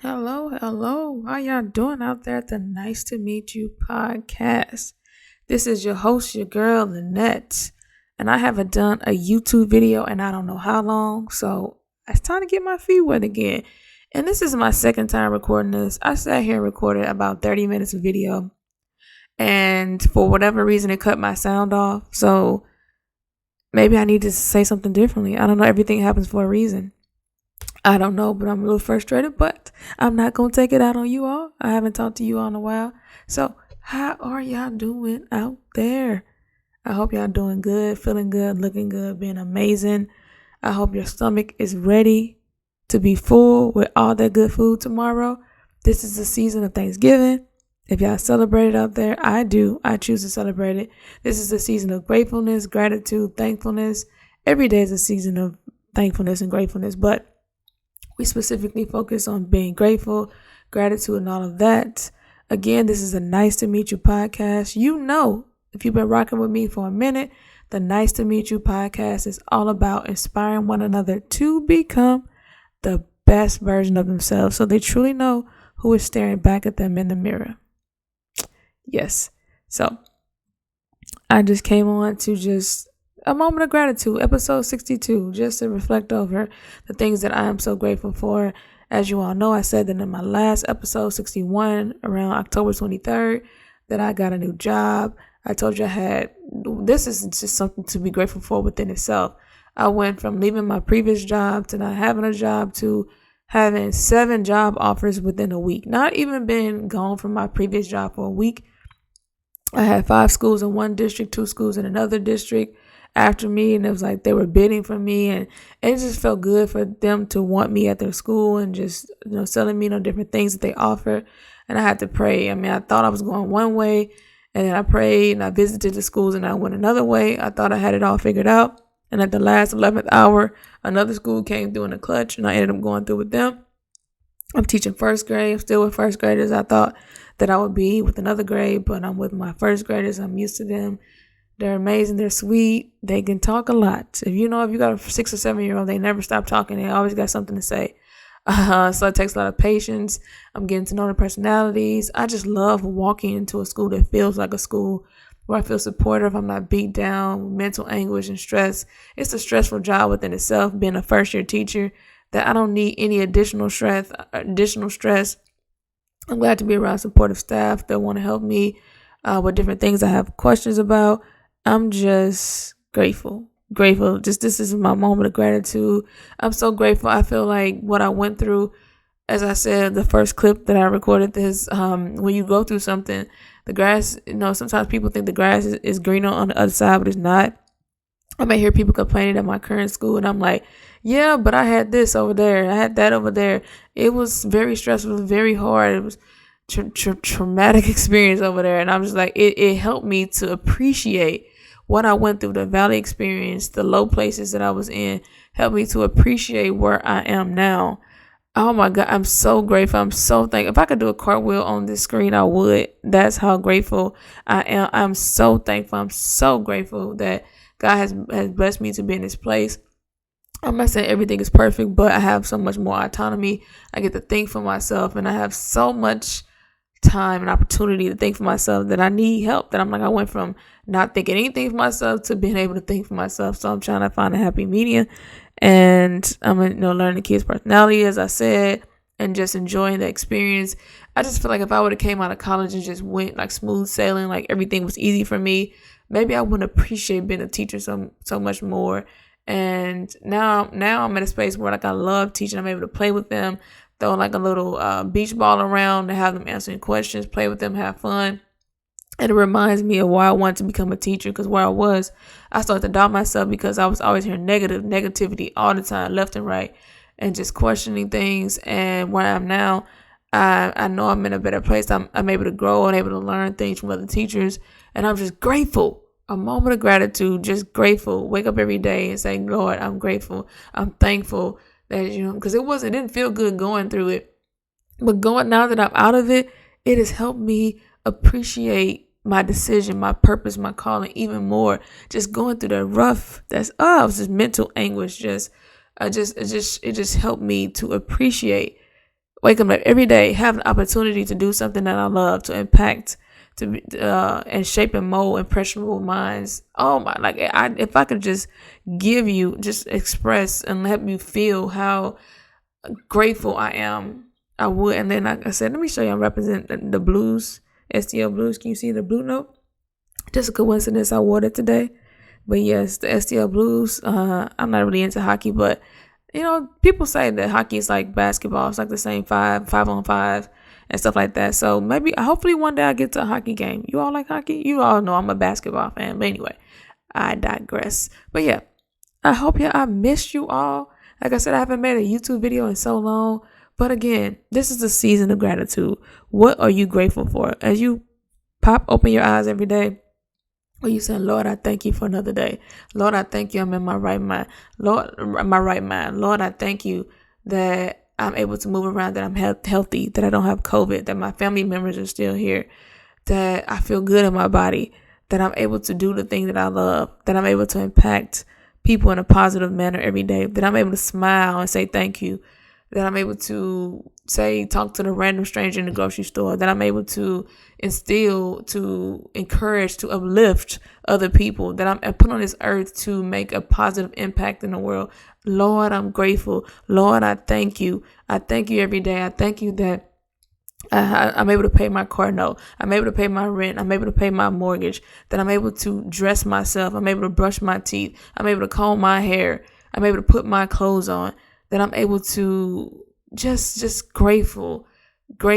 Hello, hello. How y'all doing out there at the Nice to Meet You podcast? This is your host, your girl, Lynette. And I haven't done a YouTube video in I don't know how long, so it's time to get my feet wet again. And this is my second time recording this. I sat here and recorded about 30 minutes of video, and for whatever reason, it cut my sound off. So maybe I need to say something differently. I don't know. Everything happens for a reason. I don't know, but I'm a little frustrated, but I'm not going to take it out on you all. I haven't talked to you all in a while. So, how are y'all doing out there? I hope y'all doing good, feeling good, looking good, being amazing. I hope your stomach is ready to be full with all that good food tomorrow. This is the season of Thanksgiving. If y'all celebrate it out there, I do. I choose to celebrate it. This is the season of gratefulness, gratitude, thankfulness. Every day is a season of thankfulness and gratefulness, but we specifically focus on being grateful, gratitude, and all of that. Again, this is a Nice to Meet You podcast. You know, if you've been rocking with me for a minute, the Nice to Meet You podcast is all about inspiring one another to become the best version of themselves so they truly know who is staring back at them in the mirror. Yes. So I just came on to just a moment of gratitude, episode 62, just to reflect over the things that I am so grateful for. As you all know, I said that in my last episode, 61, around October 23rd, that I got a new job. I told you this is just something to be grateful for within itself. I went from leaving my previous job to not having a job to having 7 job offers within a week. Not even being gone from my previous job for a week. I had 5 schools in one district, 2 schools in another district after me, and it was like they were bidding for me, and it just felt good for them to want me at their school and just selling me different things that they offer. And I had to pray. I mean, I thought I was going one way, and then I prayed and I visited the schools and I went another way. I thought I had it all figured out, and at the last 11th hour, another school came through in a clutch, and I ended up going through with them. I'm teaching first grade. I'm still with first graders. I thought that I would be with another grade, but I'm with my first graders. I'm used to them. They're amazing. They're sweet. They can talk a lot. If you got a 6 or 7-year-old, they never stop talking. They always got something to say. So it takes a lot of patience. I'm getting to know their personalities. I just love walking into a school that feels like a school where I feel supportive. I'm not beat down, mental anguish and stress. It's a stressful job within itself, being a first-year teacher, that I don't need any additional stress. I'm glad to be around supportive staff that want to help me with different things I have questions about. I'm just grateful. Just this is my moment of gratitude. I'm so grateful. I feel like what I went through, as I said, the first clip that I recorded this, when you go through something, the grass, sometimes people think the grass is greener on the other side, but it's not. I may hear people complaining at my current school, and I'm like, yeah, but I had this over there. I had that over there. It was very stressful, very hard. It was traumatic experience over there. And I'm just like, it helped me to appreciate what I went through, the valley experience, the low places that I was in, helped me to appreciate where I am now. Oh my God, I'm so grateful. I'm so thankful. If I could do a cartwheel on this screen, I would. That's how grateful I am. I'm so thankful. I'm so grateful that God has blessed me to be in this place. I'm not saying everything is perfect, but I have so much more autonomy. I get to think for myself, and I have so much time and opportunity to think for myself that I need help. That I'm like, I went from not thinking anything for myself to being able to think for myself. So I'm trying to find a happy medium, and I'm learning the kids' personality, as I said, and just enjoying the experience. I just feel like if I would have came out of college and just went like smooth sailing, like everything was easy for me, maybe I wouldn't appreciate being a teacher so much more. And now I'm at a space where like I love teaching. I'm able to play with them, throw like a little beach ball around, to have them answering questions, play with them, have fun. And it reminds me of why I wanted to become a teacher, because where I started to doubt myself because I was always hearing negativity all the time, left and right, and just questioning things. And where I am now, I know I'm in a better place. I'm able to grow and able to learn things from other teachers, and I'm just grateful. A moment of gratitude, just grateful. Wake up every day and say, Lord, I'm grateful. I'm thankful that, because it didn't feel good going through it. But now that I'm out of it, it has helped me appreciate my decision, my purpose, my calling even more. Just going through the rough, it was just mental anguish. It just helped me to appreciate Waking up every day, have an opportunity to do something that I love, to impact, to be, and shape and mold impressionable minds. Oh my, like if I could just just express and let you feel how grateful I am, I would. And then like I said, let me show you, I represent the blues, STL Blues. Can you see the blue note? Just a coincidence, I wore it today. But yes, the STL Blues. I'm not really into hockey, but people say that hockey is like basketball. It's like the same 5-on-5 and stuff like that. So hopefully one day I get to a hockey game. You all like hockey? You all know I'm a basketball fan. But anyway, I digress. But yeah, I missed you all. Like I said, I haven't made a YouTube video in so long. But again, this is the season of gratitude. What are you grateful for? As you open your eyes every day, or you saying, Lord, I thank you for another day. Lord, I thank you I'm in my right mind. Lord, I thank you that I'm able to move around, that I'm healthy, that I don't have COVID, that my family members are still here, that I feel good in my body, that I'm able to do the thing that I love, that I'm able to impact people in a positive manner every day, that I'm able to smile and say thank you, that I'm able to talk to the random stranger in the grocery store, that I'm able to instill, to encourage, to uplift other people, that I'm put on this earth to make a positive impact in the world. Lord, I'm grateful. Lord, I thank you. I thank you every day. I thank you that I'm able to pay my car note. I'm able to pay my rent. I'm able to pay my mortgage. That I'm able to dress myself. I'm able to brush my teeth. I'm able to comb my hair. I'm able to put my clothes on. That I'm able to just grateful. Are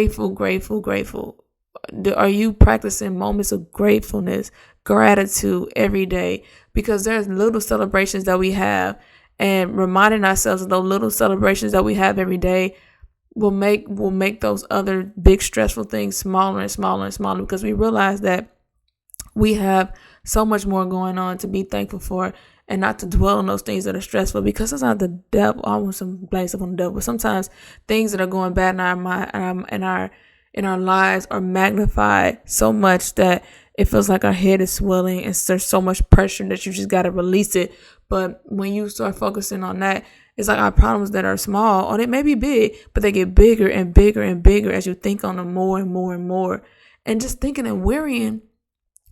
you practicing moments of gratefulness, gratitude every day? Because there's little celebrations that we have, and reminding ourselves of those little celebrations that we have every day will make those other big stressful things smaller and smaller and smaller, because we realize that we have so much more going on to be thankful for, and not to dwell on those things that are stressful, because sometimes the devil, I want some blame stuff on the devil, but sometimes things that are going bad in our mind, in our lives are magnified so much that it feels like our head is swelling, and there's so much pressure that you just got to release it. But when you start focusing on that, it's like our problems that are small, or they may be big, but they get bigger and bigger and bigger as you think on them more and more and more. And just thinking and worrying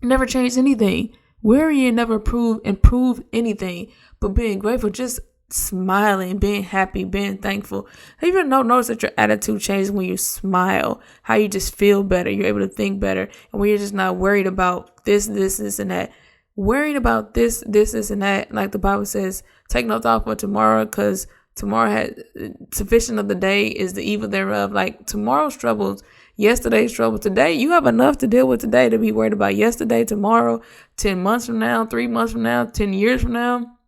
never changed anything. Worrying never improve anything, but being grateful, just smiling, being happy, being thankful. Even notice that your attitude changes when you smile, how you just feel better. You're able to think better. And when you're just not worried about this, and that. Worrying about this, and that, like the Bible says, take no thought for tomorrow, because tomorrow had sufficient of the day is the evil thereof. Like tomorrow's troubles, yesterday's trouble. Today, you have enough to deal with today to be worried about yesterday, tomorrow, 10 months from now, 3 months from now, 10 years from now.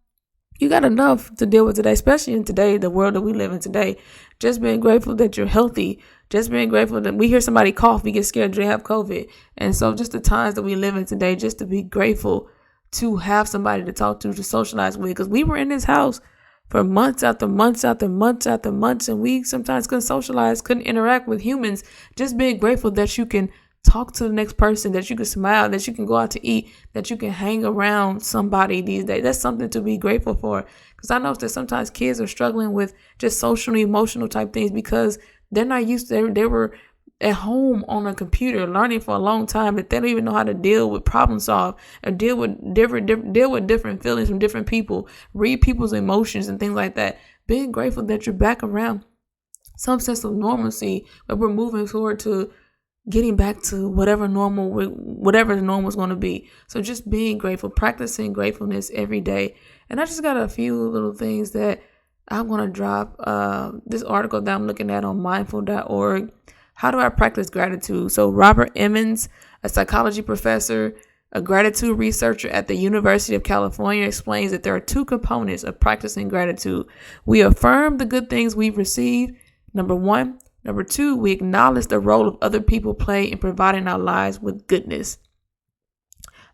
You got enough to deal with today, especially in today, the world that we live in today. Just being grateful that you're healthy. Just being grateful that we hear somebody cough, we get scared they have COVID. And so just the times that we live in today, just to be grateful to have somebody to talk to socialize with. Because we were in this house for months after months after months after months, and we sometimes couldn't socialize, couldn't interact with humans. Just being grateful that you can talk to the next person, that you can smile, that you can go out to eat, that you can hang around somebody these days. That's something to be grateful for. Because I know that sometimes kids are struggling with just social and emotional type things, because they're not used to, they were at home on a computer learning for a long time, that they don't even know how to deal with problem solve, or deal with different feelings from different people, read people's emotions and things like that. Being grateful that you're back around some sense of normalcy, but we're moving forward to getting back to whatever the normal is going to be. So just being grateful, practicing gratefulness every day. And I just got a few little things that I'm going to drop. This article that I'm looking at on mindful.org. How do I practice gratitude? So Robert Emmons, a psychology professor, a gratitude researcher at the University of California, explains that there are two components of practicing gratitude. We affirm the good things we've received, number one. Number two, we acknowledge the role of other people play in providing our lives with goodness.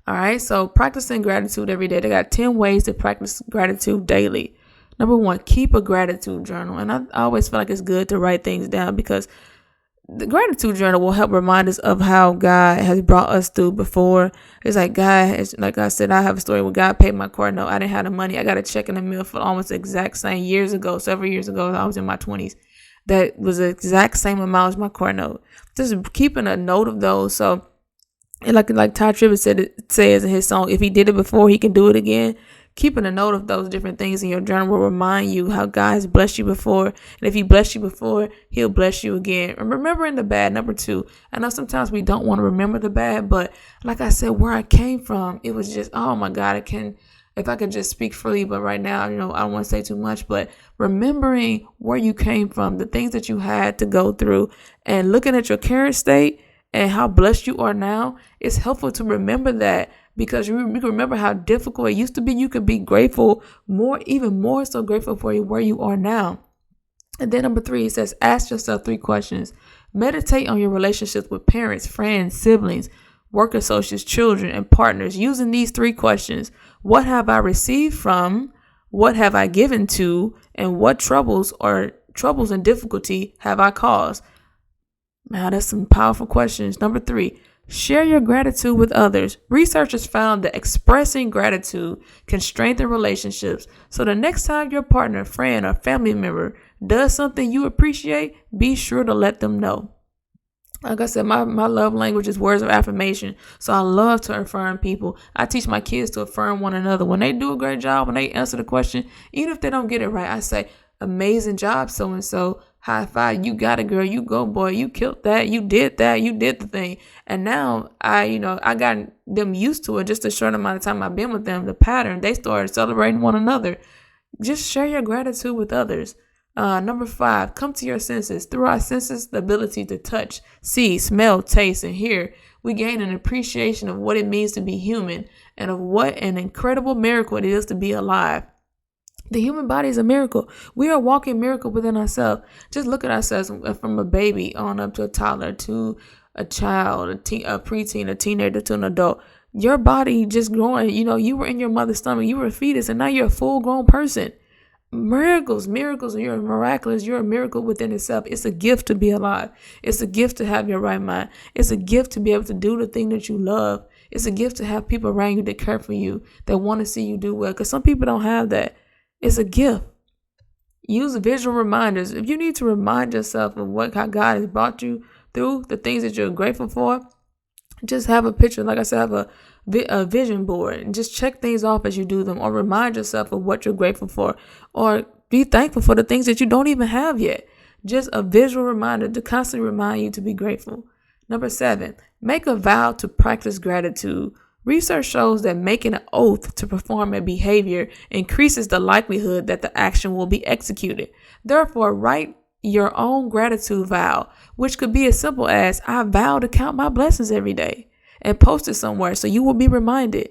All right, so practicing gratitude every day. They got 10 ways to practice gratitude daily. Number one, keep a gratitude journal. And I always feel like it's good to write things down, because the gratitude journal will help remind us of how God has brought us through before. It's like like I said, I have a story where God paid my car note. I didn't have the money. I got a check in the mail for almost the exact same several years ago. I was in my 20s. that was the exact same amount as my car note. Just keeping a note of those. So, and like Ty Tribbett says in his song, if he did it before, he can do it again. Keeping a note of those different things in your journal will remind you how God has blessed you before. And if he blessed you before, he'll bless you again. And remembering the bad. Number 2, I know sometimes we don't want to remember the bad, but like I said, where I came from, it was just, oh my God, if I could just speak freely, but right now, I don't want to say too much, but remembering where you came from, the things that you had to go through, and looking at your current state and how blessed you are now, it's helpful to remember that, because you can remember how difficult it used to be. You could be grateful even more so grateful for where you are now. And then number 3, it says, ask yourself 3 questions. Meditate on your relationships with parents, friends, siblings, work associates, children, and partners using these 3 questions. What have I received from? What have I given to? And what troubles and difficulty have I caused? Now, that's some powerful questions. Number 3, share your gratitude with others. Researchers found that expressing gratitude can strengthen relationships. So the next time your partner, friend, or family member does something you appreciate, be sure to let them know. Like I said, my love language is words of affirmation. So I love to affirm people. I teach my kids to affirm one another. When they do a great job, when they answer the question, even if they don't get it right, I say, amazing job, so-and-so. High five. You got it, girl. You go, boy. You killed that. You did that. You did the thing. And now I got them used to it. Just a short amount of time I've been with them, the pattern, they started celebrating one another. Just share your gratitude with others. Number 5, come to your senses. Through our senses, the ability to touch, see, smell, taste, and hear, we gain an appreciation of what it means to be human and of what an incredible miracle it is to be alive. The human body is a miracle. We are a walking miracle within ourselves. Just look at ourselves from a baby on up to a toddler, to a child, a preteen, a teenager, to an adult. Your body just growing. You were in your mother's stomach. You were a fetus, and now you're a full-grown person. Miracles, you're miraculous. You're a miracle within itself. It's a gift to be alive. It's a gift to have your right mind. It's a gift to be able to do the thing that you love. It's a gift to have people around you that care for you, that want to see you do well, because some people don't have that. It's a gift. Use visual reminders. If you need to remind yourself of how God has brought you through, the things that you're grateful for, just have a picture. Like I said, have a vision board, and just check things off as you do them, or remind yourself of what you're grateful for, or be thankful for the things that you don't even have yet. Just a visual reminder to constantly remind you to be grateful. Number 7, make a vow to practice gratitude. Research shows that making an oath to perform a behavior increases the likelihood that the action will be executed. Therefore, write your own gratitude vow, which could be as simple as, I vow to count my blessings every day, and post it somewhere so you will be reminded.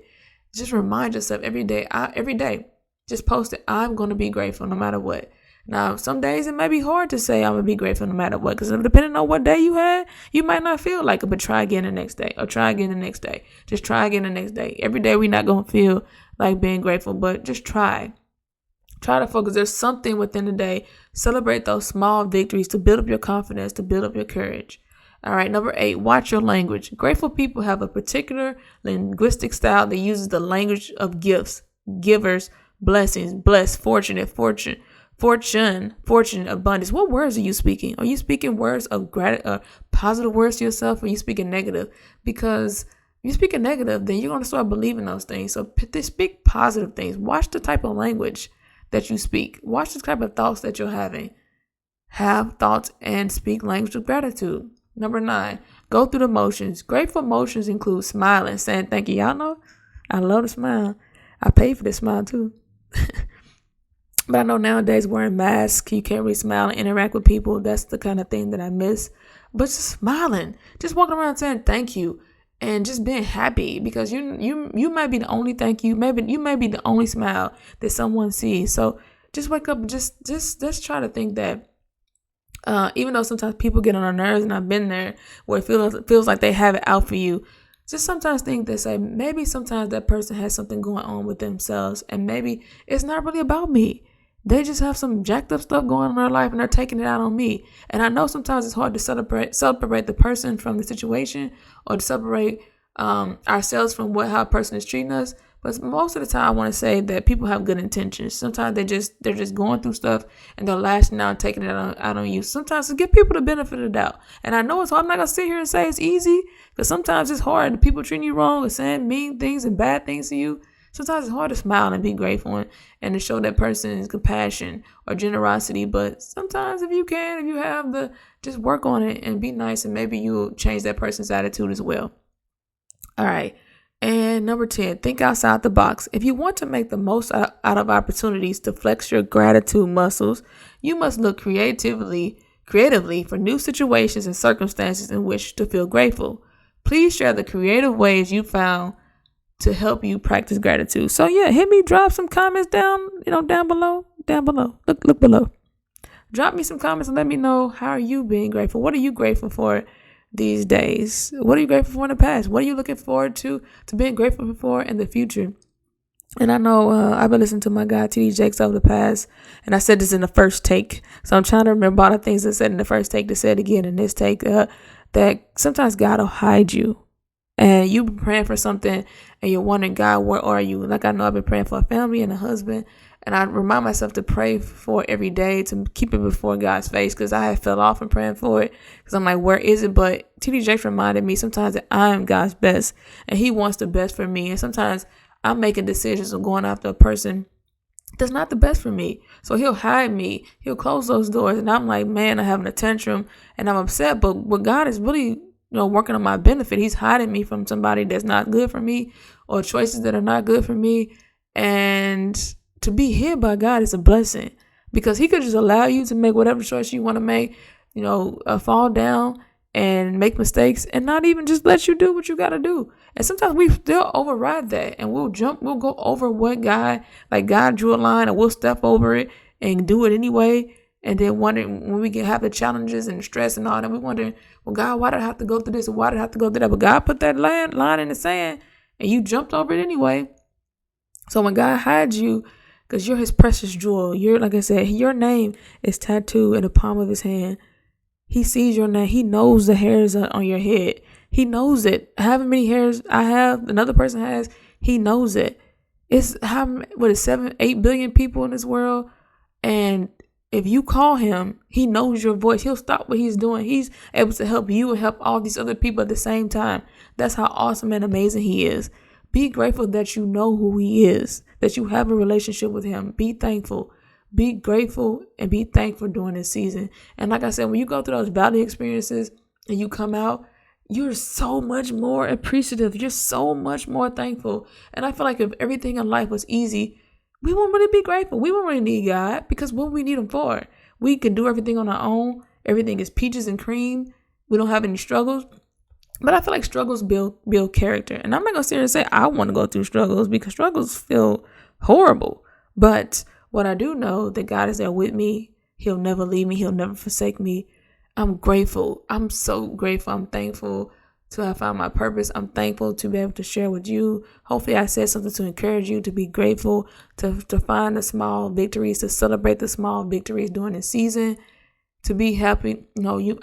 Just remind yourself every day. Just post it. I'm going to be grateful no matter what. Now, some days it may be hard to say I'm going to be grateful no matter what, because depending on what day you had, you might not feel like it, but try again the next day, or try again the next day. Just try again the next day. Every day we're not going to feel like being grateful, but just try. Try to focus. There's something within the day. Celebrate those small victories to build up your confidence, to build up your courage. All right, number 8, watch your language. Grateful people have a particular linguistic style that uses the language of gifts, givers, blessings, blessed, fortunate, fortune, abundance. What words are you speaking? Are you speaking words of positive words to yourself, or are you speaking negative? Because if you're speaking negative, then you're going to start believing those things. So speak positive things. Watch the type of language that you speak. Watch the type of thoughts that you're having. Have thoughts and speak language of gratitude. Number 9, go through the motions. Grateful emotions include smiling, saying thank you. Y'all know I love to smile. I pay for this smile too. But I know nowadays wearing masks, you can't really smile and interact with people. That's the kind of thing that I miss. But just smiling, just walking around saying thank you, and just being happy, because you might be the only thank you. Maybe you may be the only smile that someone sees. So just wake up and just try to think that. Even though sometimes people get on our nerves, and I've been there, where it feels like they have it out for you. Just sometimes think that, say, maybe sometimes that person has something going on with themselves, and maybe it's not really about me. They just have some jacked up stuff going on in their life, and they're taking it out on me. And I know sometimes it's hard to separate the person from the situation, or to separate ourselves from how a person is treating us. But most of the time, I want to say that people have good intentions. Sometimes they're just going through stuff and they're lashing out, taking it out on you. Sometimes to give people the benefit of the doubt. And I know it's hard. I'm not gonna sit here and say it's easy because sometimes it's hard. And people treating you wrong or saying mean things and bad things to you. Sometimes it's hard to smile and be grateful and to show that person's compassion or generosity. But sometimes if you have just work on it and be nice, and maybe you'll change that person's attitude as well. All right. And number 10, think outside the box. If you want to make the most out of opportunities to flex your gratitude muscles, you must look creatively for new situations and circumstances in which to feel grateful. Please share the creative ways you found to help you practice gratitude. So yeah, hit me, drop some comments down below. Look below. Drop me some comments and let me know, how are you being grateful? What are you grateful for these days? What are you grateful for in the past? What are you looking forward to being grateful for in the future? And I know I've been listening to my guy TD Jakes over the past, and I said this in the first take, so I'm trying to remember all the things I said in the first take to say it again in this take, that sometimes God will hide you. And you've been praying for something and you're wondering, God, where are you? Like, I know I've been praying for a family and a husband, and I remind myself to pray for every day, to keep it before God's face, because I had fell off in praying for it, because I'm like, where is it? But TD Jakes reminded me sometimes that I am God's best and he wants the best for me. And sometimes I'm making decisions of going after a person that's not the best for me. So he'll hide me. He'll close those doors. And I'm like, man, I'm having a tantrum and I'm upset. But God is really, working on my benefit. He's hiding me from somebody that's not good for me, or choices that are not good for me. And to be hid by God is a blessing, because he could just allow you to make whatever choice you want to make, fall down and make mistakes and not even just let you do what you got to do. And sometimes we still override that and we'll go over what God drew a line, and we'll step over it and do it anyway. And then wondering, when we have the challenges and the stress and all that, we wonder, well, God, why did I have to go through this? Or why did I have to go through that? But God put that line in the sand and you jumped over it anyway. So when God hides you, because you're his precious jewel, like I said, your name is tattooed in the palm of his hand. He sees your name. He knows the hairs on your head. He knows it. However many hairs I have, another person has, he knows it. It's 7-8 billion people in this world. And if you call him, he knows your voice. He'll stop what he's doing. He's able to help you and help all these other people at the same time. That's how awesome and amazing he is. Be grateful that you know who he is, that you have a relationship with him. Be thankful. Be grateful and be thankful during this season. And like I said, when you go through those valley experiences and you come out, you're so much more appreciative. You're so much more thankful. And I feel like if everything in life was easy, we wouldn't really be grateful. We wouldn't really need God, because what we need him for? We can do everything on our own. Everything is peaches and cream. We don't have any struggles. But I feel like struggles build character. And I'm not going to sit here and say I want to go through struggles, because struggles feel horrible. But what I do know, that God is there with me. He'll never leave me. He'll never forsake me. I'm grateful. I'm so grateful. I'm thankful to have found my purpose. I'm thankful to be able to share with you. Hopefully I said something to encourage you to be grateful, to find the small victories, to celebrate the small victories during the season, to be happy.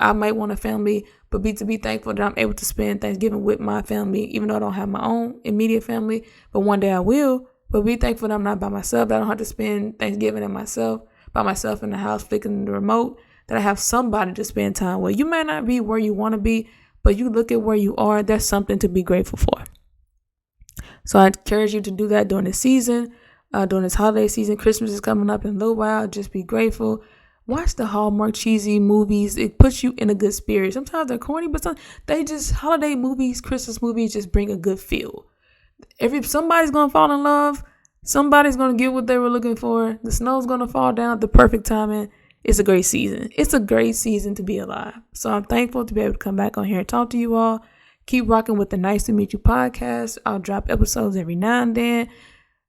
I might want a family, but to be thankful that I'm able to spend Thanksgiving with my family, even though I don't have my own immediate family, but one day I will. But be thankful that I'm not by myself, that I don't have to spend Thanksgiving by myself in the house, flicking the remote, that I have somebody to spend time with. You may not be where you want to be, but you look at where you are, that's something to be grateful for. So I encourage you to do that during this season, during this holiday season. Christmas is coming up in a little while. Just be grateful. Watch the Hallmark cheesy movies. It puts you in a good spirit. Sometimes they're corny, but holiday movies, Christmas movies just bring a good feel. Somebody's going to fall in love. Somebody's going to get what they were looking for. The snow's going to fall down at the perfect timing. It's a great season. It's a great season to be alive. So I'm thankful to be able to come back on here and talk to you all. Keep rocking with the Nice to Meet You podcast. I'll drop episodes every now and then.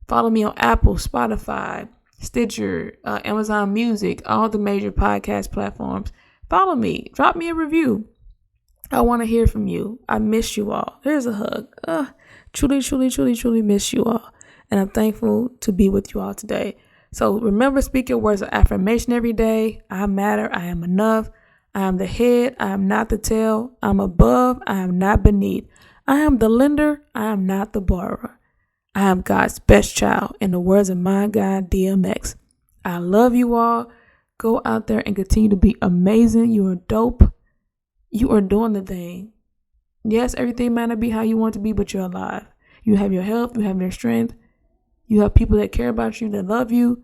Follow me on Apple, Spotify, Stitcher, Amazon Music, all the major podcast platforms. Follow me. Drop me a review. I want to hear from you. I miss you all. Here's a hug. Truly, truly, truly, truly miss you all. And I'm thankful to be with you all today. So remember, speak your words of affirmation every day. I matter. I am enough. I am the head. I am not the tail. I'm above. I am not beneath. I am the lender. I am not the borrower. I am God's best child. In the words of my guy, DMX. I love you all. Go out there and continue to be amazing. You are dope. You are doing the thing. Yes, everything might not be how you want to be, but you're alive. You have your health. You have your strength. You have people that care about you, that love you.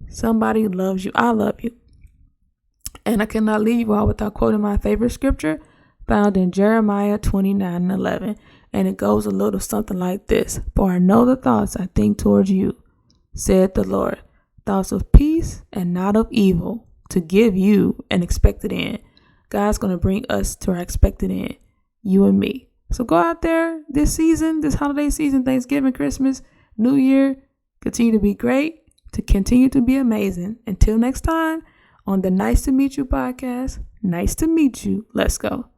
Somebody loves you. I love you. And I cannot leave you all without quoting my favorite scripture found in Jeremiah 29:11. And it goes a little something like this. For I know the thoughts I think towards you, said the Lord. Thoughts of peace and not of evil, to give you an expected end. God's going to bring us to our expected end. You and me. So go out there this season, this holiday season, Thanksgiving, Christmas, New Year. Continue to be great, to continue to be amazing. Until next time on the Nice to Meet You podcast. Nice to meet you. Let's go.